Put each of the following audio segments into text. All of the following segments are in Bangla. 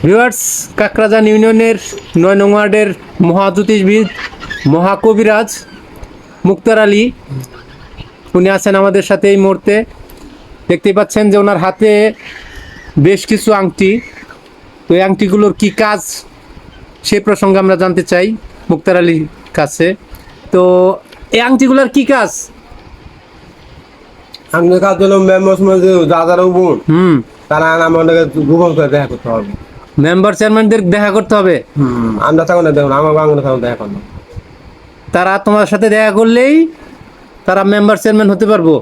ভিউয়ার্স, কাকরাজান ইউনিয়নের ৯ নং ওয়ার্ডের মহাজ্যোতিষবিদ মহাকবিরাজ মুক্তার আলী উনি আছেন আমাদের সাথে এই মুহূর্তে। দেখতেই পাচ্ছেন যে ওনার হাতে বেশ কিছু আংটি, তো এই আংটিগুলোর কি কাজ সে প্রসঙ্গে আমরা জানতে চাই মুক্তার আলীর কাছে। তো এই আংটিগুলোর কি কাজ? আমাদের কাজ হলো যারা বোন তারা আমাদেরকে গোপন করে দেখা করতে হবে। মেম্বার চেয়ারম্যানদের দেখা করতে হবে। আমরা তখন দেখুন আমার বাংলা তখন দেখা করলাম, তারা তোমার সাথে দেখা করলেই তারা মেম্বার চেয়ারম্যান হতে পারবো।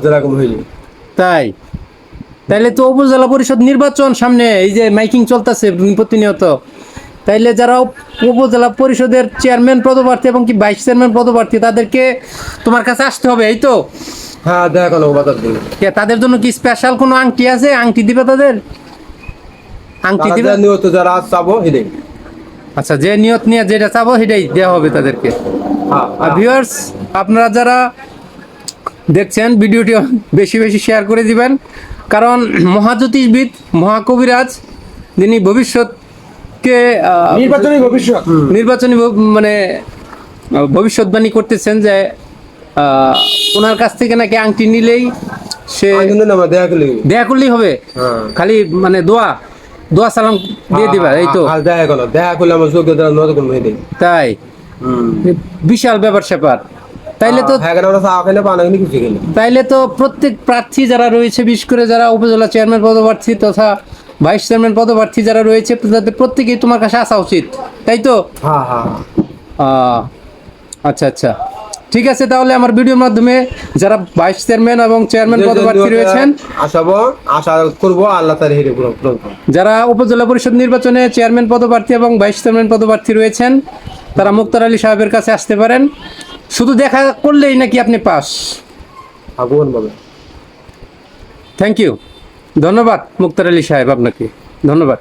যেরকম হইলে তাই তাইলে তো উপজেলা পরিষদ নির্বাচন সামনে, এই যে মাইকিং চলতেছে প্রতিনিয়ত, তাইলে যারা উপজেলা পরিষদের চেয়ারম্যান পদপ্রার্থী এবং কি ভাইস চেয়ারম্যান পদপ্রার্থী তাদেরকে তোমার কাছে আসতে হবে, এই তো? হ্যাঁ দেখা করলো বাজার দিন। তাদের জন্য কি স্পেশাল কোনো আংটি আছে? আংটি দিবে তাদের? আংটি দিবে? নিয়ত যারা চাবো এটাই। আচ্ছা, যে নিয়ত নিয়ে যেটা চাবো সেটাই দেওয়া হবে তাদেরকে। আর ভিউয়ার্স, আপনারা যারা দেখছেন ভিডিওটি বেশি বেশি শেয়ার করে দিবেন, কারণ মহাজ্যোতিষবিদ মহাকবিরাজ যিনি ভবিষ্যৎকে নির্বাচনী মানে ভবিষ্যৎবাণী করতেছেন যে ওনার কাছ থেকে নাকি আংটি নিলেই সে দেখা করলেই হবে, খালি মানে দোয়া সালাম দিয়ে দিবা, এই তো? দেখা করলে আমার চোখে তাই বিশাল ব্যাপার স্যাপার। তাইলে তো প্রত্যেক প্রার্থী যারা রয়েছে, বিশেষ করে যারা উপজেলা চেয়ারম্যান পদপ্রার্থী তথা ভাইস চেয়ারম্যান পদপ্রার্থী যারা রয়েছে, তাদের প্রত্যেকেই তোমার কাছে আসা উচিত, তাই তো? আচ্ছা আচ্ছা, ঠিক আছে। তাহলে আমার ভিডিওর মাধ্যমে যারা ভাইস চেয়ারম্যান এবং চেয়ারম্যান পদপ্রার্থী রয়েছেন, আশা করবো আল্লাহ তাআলা যারা উপজেলা পরিষদ নির্বাচনে চেয়ারম্যান পদপ্রার্থী এবং ভাইস চেয়ারম্যান পদপ্রার্থী রয়েছেন, তারা মুক্তার আলী সাহেবের কাছে আসতে পারেন। শুধু দেখা করলেই নাকি আপনি পাস? থ্যাংক ইউ, ধন্যবাদ মুক্তার আলী সাহেব, আপনাকে ধন্যবাদ।